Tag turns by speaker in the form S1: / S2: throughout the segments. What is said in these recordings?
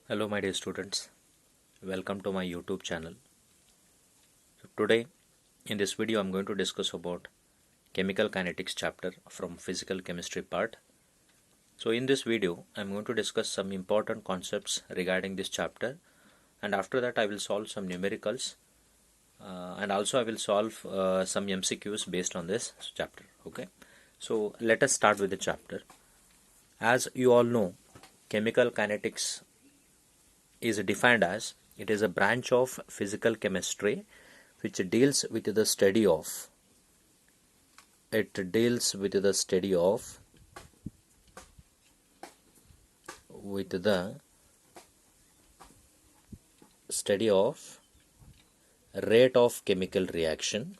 S1: Hello my dear students, welcome to my YouTube channel. So today in this video I'm going to discuss about chemical kinetics chapter from physical chemistry part. So in this video I'm going to discuss some important concepts regarding this chapter, and after that I will solve some numericals and also I will solve some MCQs based on this chapter. Okay, so let us start with the chapter. As you all know, chemical kinetics is defined as it is a branch of physical chemistry which deals with the study of rate of chemical reaction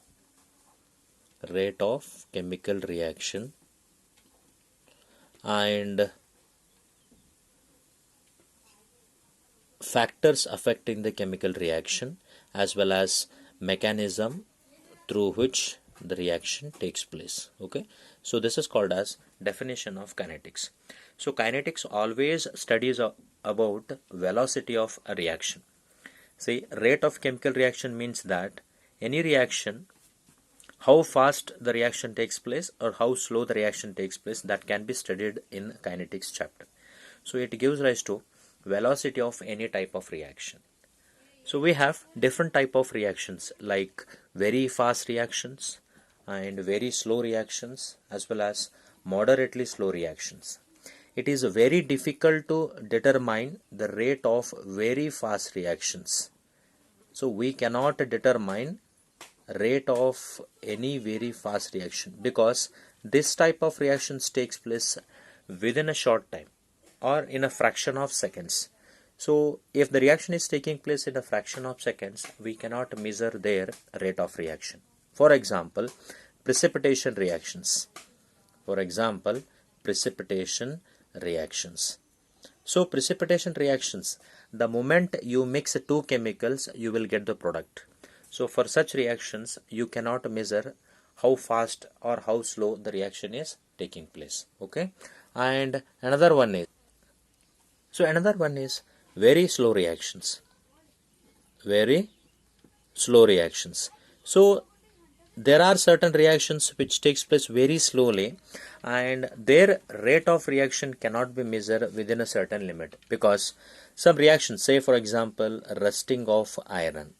S1: and factors affecting the chemical reaction, as well as mechanism through which the reaction takes place. Okay, so this is called as definition of kinetics. So kinetics always studies about velocity of a reaction. See, rate of chemical reaction means that any reaction, how fast the reaction takes place or how slow the reaction takes place, that can be studied in kinetics chapter. So it gives rise to velocity of any type of reaction. So we have different type of reactions like very fast reactions and very slow reactions, as well as moderately slow reactions. It is very difficult to determine the rate of very fast reactions. So we cannot determine rate of any very fast reaction because this type of reactions takes place within a short time or in a fraction of seconds. So if the reaction is taking place in a fraction of seconds, we cannot measure their rate of reaction. For example, precipitation reactions. So precipitation reactions, the moment you mix two chemicals, you will get the product. So for such reactions, you cannot measure how fast or how slow the reaction is taking place. Okay, and another one is very slow reactions. So there are certain reactions which takes place very slowly, and their rate of reaction cannot be measured within a certain limit, because some reactions, say for example rusting of iron.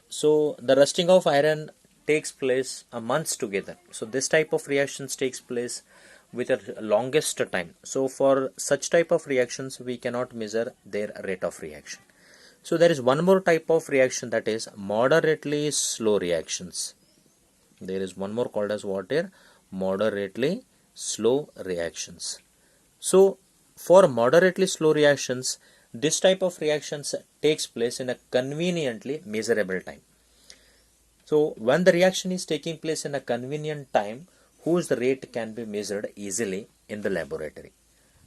S1: So the rusting of iron takes place a months together. So this type of reactions takes place with a longest time. So for such type of reactions, we cannot measure their rate of reaction. So there is one more type of reaction, that is moderately slow reactions. There is one more called as what here? Moderately slow reactions. So for moderately slow reactions, this type of reactions takes place in a conveniently measurable time. So when the reaction is taking place in a convenient time, whose rate can be measured easily in the laboratory.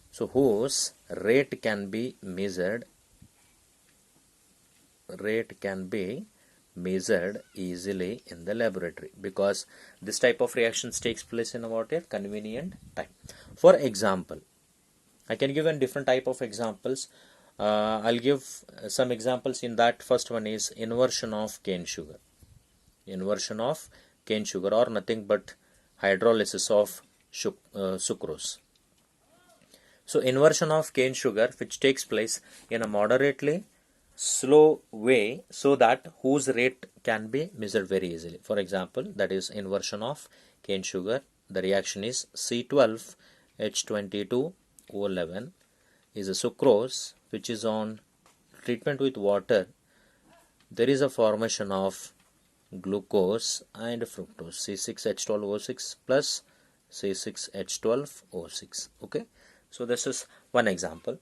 S1: So whose rate can be measured easily in the laboratory, because this type of reactions takes place in a convenient time. For example, I can give a different type of examples. I'll give some examples in that. First one is inversion of cane sugar. Or nothing but hydrolysis of sucrose. So inversion of cane sugar, which takes place in a moderately slow way, so that whose rate can be measured very easily. For example, that is inversion of cane sugar. The reaction is C12H22O11 is a sucrose which is on treatment with water. There is a formation of glucose and fructose, C6H12O6 plus C6H12O6. Okay, so this is one example.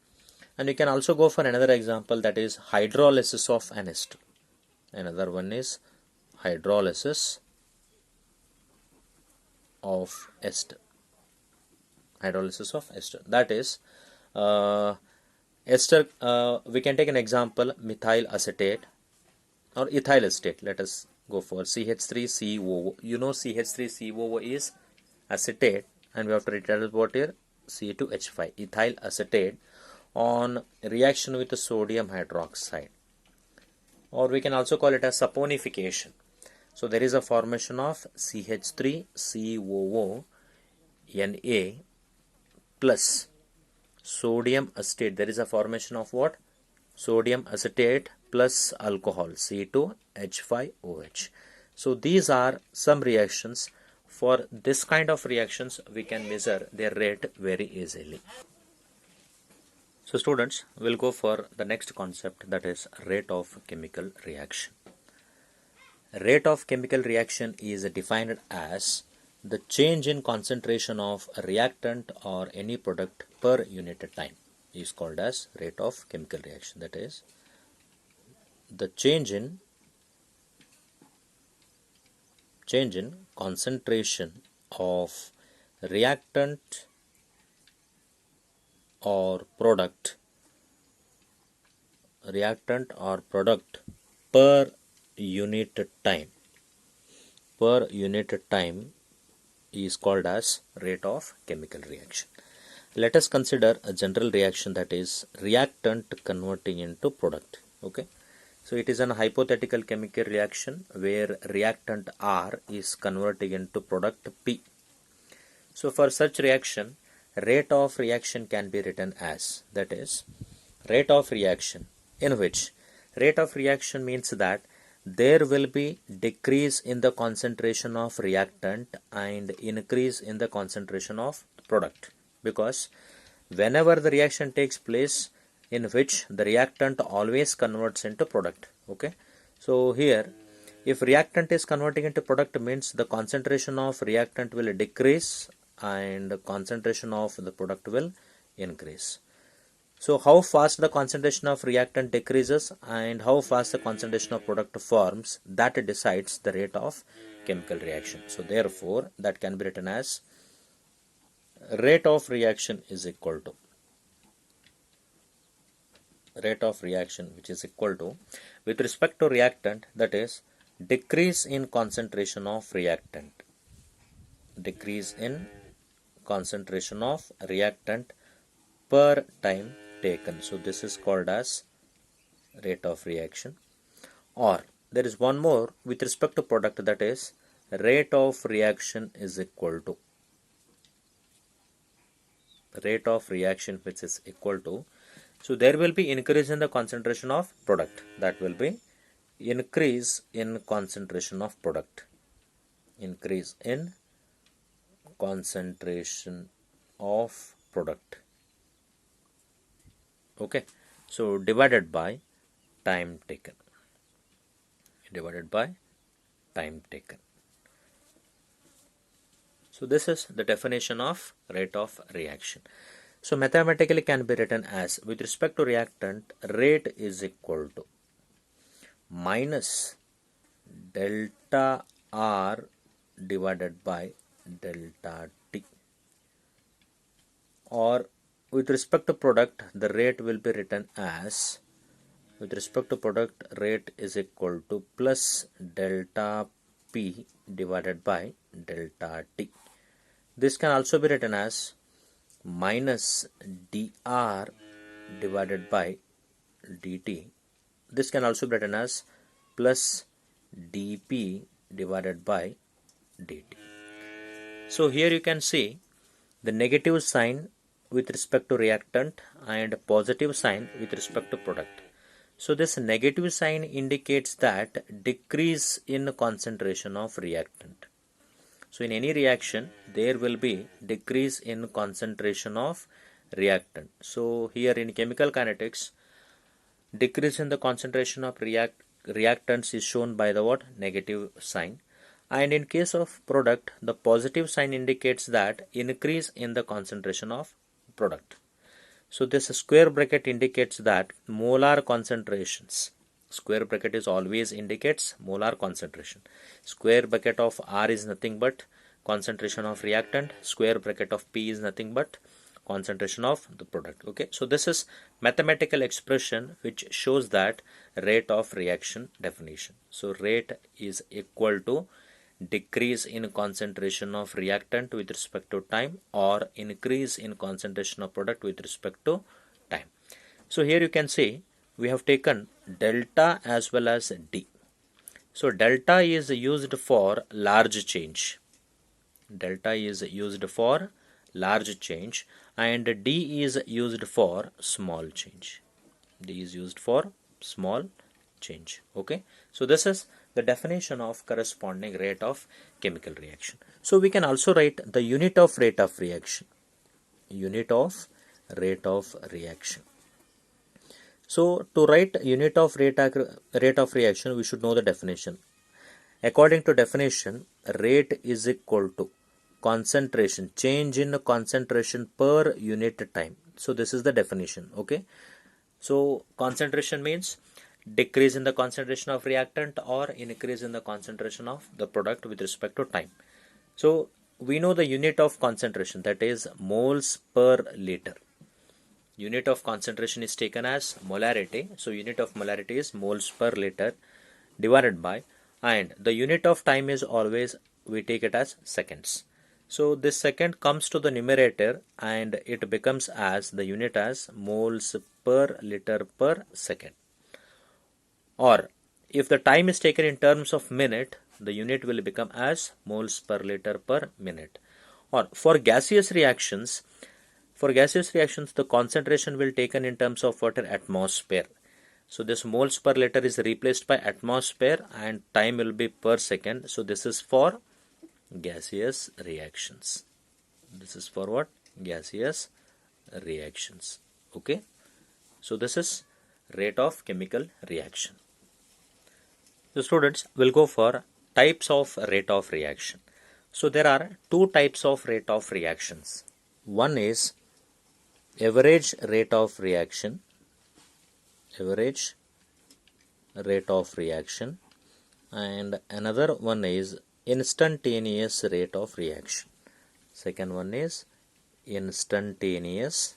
S1: And you can also go for another example, that is hydrolysis of an ester. Another one is hydrolysis of ester. That is ester. We can take an example, methyl acetate or ethyl acetate. Let us go for CH3COO. You know CH3COO is acetate, and we have to write it as what here? C2H5, ethyl acetate, on reaction with the sodium hydroxide, or we can also call it as saponification. So there is a formation of CH3COO plus sodium acetate. There is a formation of what? Sodium acetate plus alcohol, C2H5OH. So these are some reactions. For this kind of reactions, we can measure their rate very easily. So students, we'll go for the next concept, that is rate of chemical reaction. Rate of chemical reaction is defined as the change in concentration of a reactant or any product per unit time is called as rate of chemical reaction. That is the change in concentration of reactant or product per unit time is called as rate of chemical reaction. Let us consider a general reaction, that is reactant converting into product. Okay, so it is an hypothetical chemical reaction where reactant R is converting into product P. So for such reaction, rate of reaction can be written as, that is rate of reaction, in which rate of reaction means that there will be decrease in the concentration of reactant and increase in the concentration of product, because whenever the reaction takes place, in which the reactant always converts into product. Okay, so here if reactant is converting into product means the concentration of reactant will decrease and concentration of the product will increase. So how fast the concentration of reactant decreases and how fast the concentration of product forms, that decides the rate of chemical reaction. So therefore that can be written as rate of reaction is equal to which is equal to, with respect to reactant, that is decrease in concentration of reactant per time taken. So this is called as rate of reaction. Or there is one more with respect to product, that is rate of reaction is equal to so there will be increase in the concentration of product, that will be increase in concentration of product, okay, so divided by time taken. So this is the definition of rate of reaction. So mathematically can be written as, with respect to reactant, rate is equal to minus delta R divided by delta T. Or with respect to product, the rate will be written as, with respect to product, rate is equal to plus delta P divided by delta T. This can also be written as minus dr divided by dt. This can also be written as plus dp divided by dt. So here you can see the negative sign with respect to reactant and positive sign with respect to product. So this negative sign indicates that decrease in concentration of reactant. So in any reaction, there will be decrease in concentration of reactant. So here in chemical kinetics, decrease in the concentration of reactants is shown by the what? Negative sign. And in case of product, the positive sign indicates that increase in the concentration of product. So this square bracket indicates that molar concentrations. Square bracket is always indicates molar concentration. Square bracket of R is nothing but concentration of reactant. Square bracket of P is nothing but concentration of the product. Okay, so this is mathematical expression which shows that rate of reaction definition. So rate is equal to decrease in concentration of reactant with respect to time, or increase in concentration of product with respect to time. So here you can see we have taken delta as well as D. So delta is used for large change. Delta is used for large change and D is used for small change. D is used for small change. Okay. So this is the definition of corresponding rate of chemical reaction. So we can also write the unit of rate of reaction. Unit of rate of reaction. So to write unit of rate of reaction, we should know the definition. According to definition, rate is equal to concentration, change in concentration per unit time. So this is the definition. Okay. So concentration means decrease in the concentration of reactant or increase in the concentration of the product with respect to time. So we know the unit of concentration, that is moles per liter. Unit of concentration is taken as molarity. So unit of molarity is moles per liter divided by, and the unit of time is always, we take it as seconds. So this second comes to the numerator and it becomes as the unit as moles per liter per second. Or if the time is taken in terms of minute, the unit will become as moles per liter per minute. Or for gaseous reactions, the concentration will taken in terms of water atmosphere. So this moles per liter is replaced by atmosphere and time will be per second. So this is for gaseous reactions. This is for what? Gaseous reactions. Okay. So this is rate of chemical reaction. So students will go for types of rate of reaction. So there are two types of rate of reactions. One is average rate of reaction. Average rate of reaction, and another one is instantaneous rate of reaction. Second one is instantaneous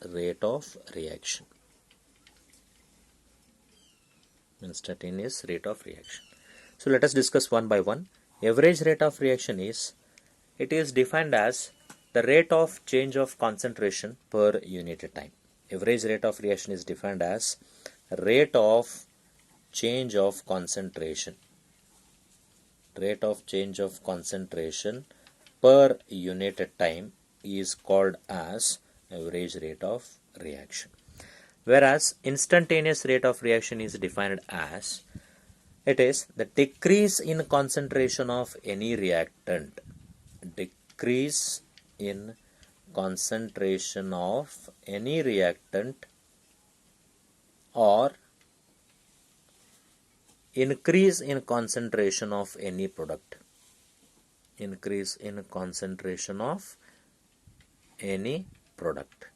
S1: rate of reaction. Instantaneous rate of reaction. So let us discuss one by one. Average rate of reaction is, it is defined as the rate of change of concentration per unit time. Average rate of reaction is defined as rate of change of concentration. Rate of change of concentration per unit time is called as average rate of reaction. Whereas instantaneous rate of reaction is defined as, it is the decrease in concentration of any reactant. Decrease in concentration of any reactant or increase in concentration of any product. Increase in concentration of any product.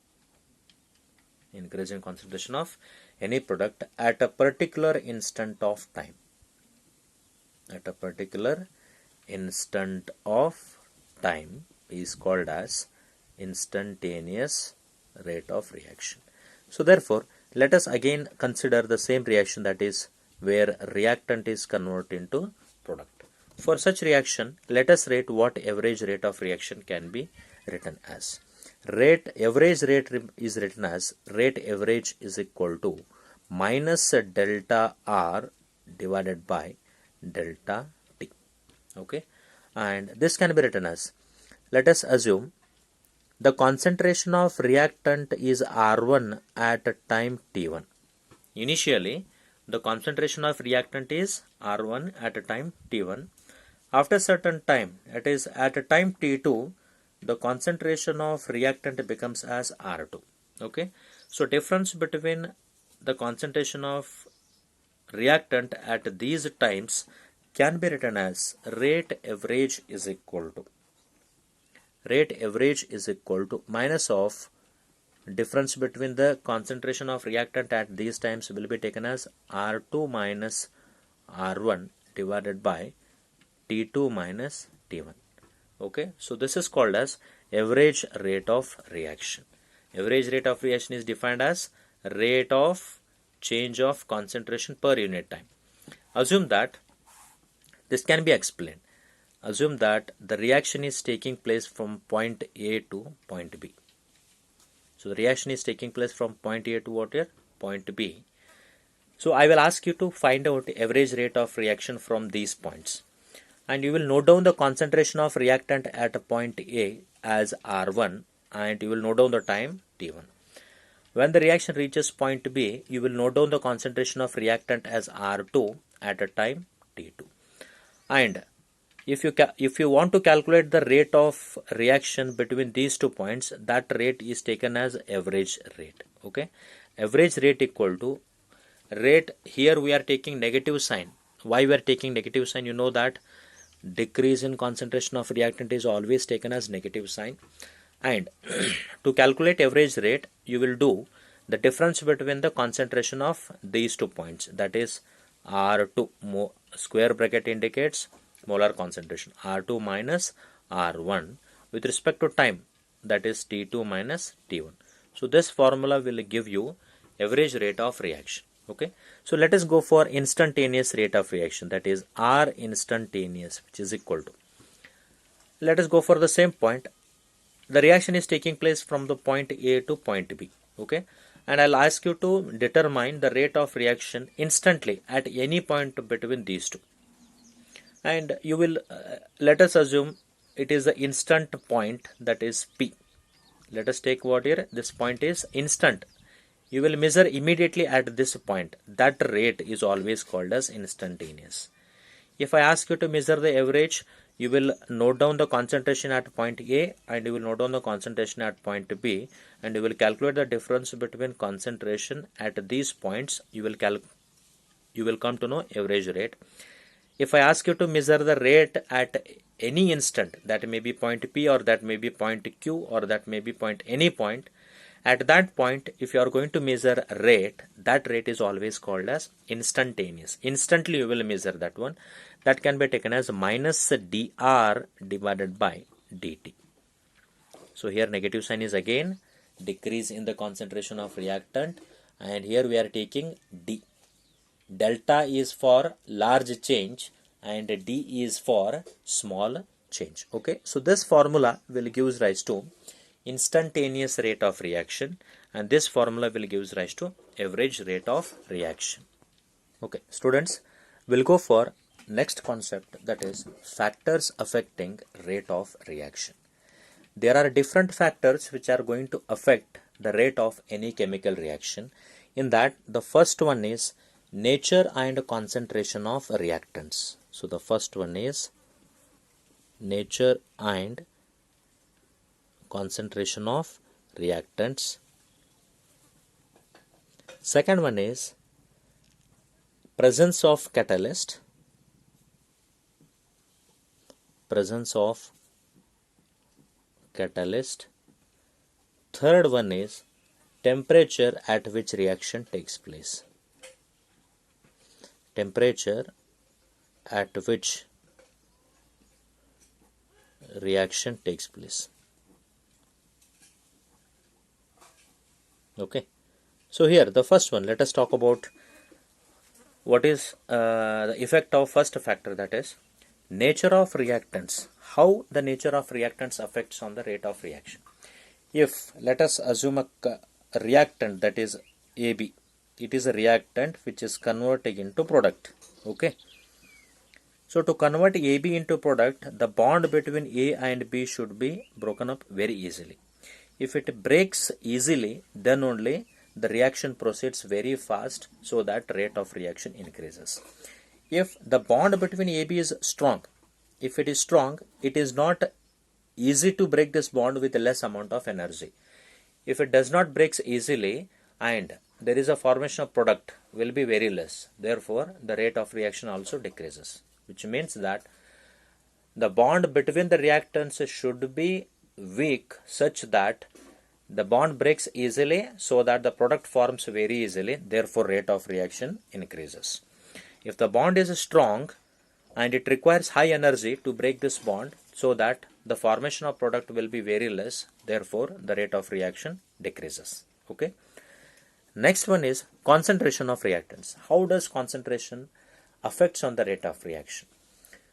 S1: Increase in concentration of any product at a particular instant of time. At a particular instant of time is called as instantaneous rate of reaction. So therefore, let us again consider the same reaction, that is where reactant is converted into product. For such reaction, let us rate what average rate of reaction can be written as. Average rate is written as rate average is equal to minus delta R divided by delta T. Okay, and this can be written as, let us assume the concentration of reactant is R1 at time T1. Initially, the concentration of reactant is R1 at a time T1. After certain time, it is at a time T2, the concentration of reactant becomes as R2. Okay, so difference between the concentration of reactant at these times can be written as rate average is equal to minus of difference between the concentration of reactant at these times will be taken as R2 minus R1 divided by T2 minus T1. Okay, so this is called as average rate of reaction. Average rate of reaction is defined as rate of change of concentration per unit time. Assume that this can be explained. Assume that the reaction is taking place from point A to point B. So the reaction is taking place from point A to what here? Point B. So I will ask you to find out the average rate of reaction from these points. And you will note down the concentration of reactant at point A as R1, and you will note down the time T1. When the reaction reaches point B, you will note down the concentration of reactant as R2 at a time T2. And if you want to calculate the rate of reaction between these 2 points, that rate is taken as average rate. Okay, average rate equal to rate. Here we are taking negative sign. Why we are taking negative sign? You know that decrease in concentration of reactant is always taken as negative sign. And to calculate average rate, you will do the difference between the concentration of these 2 points, that is R2, square bracket indicates molar concentration, R2 minus R1 with respect to time, that is T2 minus T1. So this formula will give you average rate of reaction. Okay, so let us go for instantaneous rate of reaction, that is R instantaneous, which is equal to, let us go for the same point. The reaction is taking place from the point A to point B. Okay, and I'll ask you to determine the rate of reaction instantly at any point between these two. And you will let us assume it is the instant point, that is P. Let us take what here, this point is instant. You will measure immediately at this point. That rate is always called as instantaneous. If I ask you to measure the average, you will note down the concentration at point A and you will note down the concentration at point B, and you will calculate the difference between concentration at these points. You will come to know average rate. If I ask you to measure the rate at any instant, that may be point P or that may be point Q or that may be point any point, at that point, if you are going to measure rate, that rate is always called as instantaneous. Instantly you will measure that one. That can be taken as minus dr divided by dt. So here negative sign is again decrease in the concentration of reactant, and here we are taking d. Delta is for large change and d is for small change. Okay, so this formula will give rise to instantaneous rate of reaction, and this formula will give rise to average rate of reaction. Okay, students, we'll go for next concept, that is factors affecting rate of reaction. There are different factors which are going to affect the rate of any chemical reaction. In that, the first one is nature and concentration of reactants. So the first one is nature and concentration of reactants. Second one is presence of catalyst. Third one is temperature at which reaction takes place. Temperature at which reaction takes place. Okay, so here the first one, let us talk about what is the effect of first factor, that is nature of reactants. How the nature of reactants affects on the rate of reaction. If let us assume a reactant, that is AB, it is a reactant which is converting into product. Okay, so to convert AB into product, the bond between A and B should be broken up very easily. If it breaks easily, then only the reaction proceeds very fast, so that rate of reaction increases. If the bond between AB is strong, if it is strong, it is not easy to break this bond with less amount of energy. If it does not break easily and there is a formation of product, will be very less. Therefore, the rate of reaction also decreases, which means that the bond between the reactants should be weak such that the bond breaks easily, so that the product forms very easily. Therefore, rate of reaction increases. If the bond is strong and it requires high energy to break this bond, so that the formation of product will be very less, therefore the rate of reaction decreases. Okay, next one is concentration of reactants. How does concentration affects on the rate of reaction?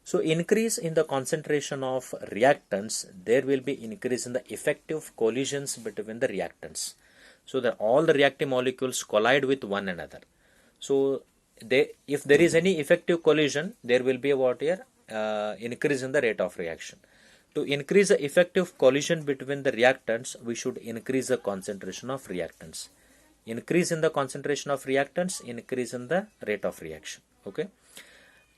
S1: So increase in the concentration of reactants, there will be increase in the effective collisions between the reactants. So that all the reactive molecules collide with one another. So if there is any effective collision, there will be a what here increase in the rate of reaction. To increase the effective collision between the reactants, we should increase the concentration of reactants. Increase in the concentration of reactants, increase in the rate of reaction. Okay.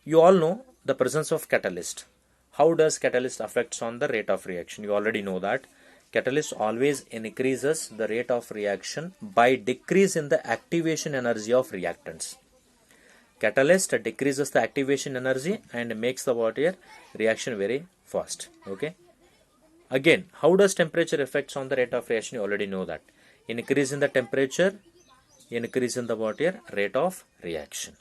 S1: You all know the presence of catalyst. How does catalyst affects on the rate of reaction? You already know that catalyst always increases the rate of reaction by decrease in the activation energy of reactants. Catalyst decreases the activation energy and makes the what here reaction very fast. Okay. Again, how does temperature affects on the rate of reaction? You already know that. Increase in the temperature, increase in the what here rate of reaction.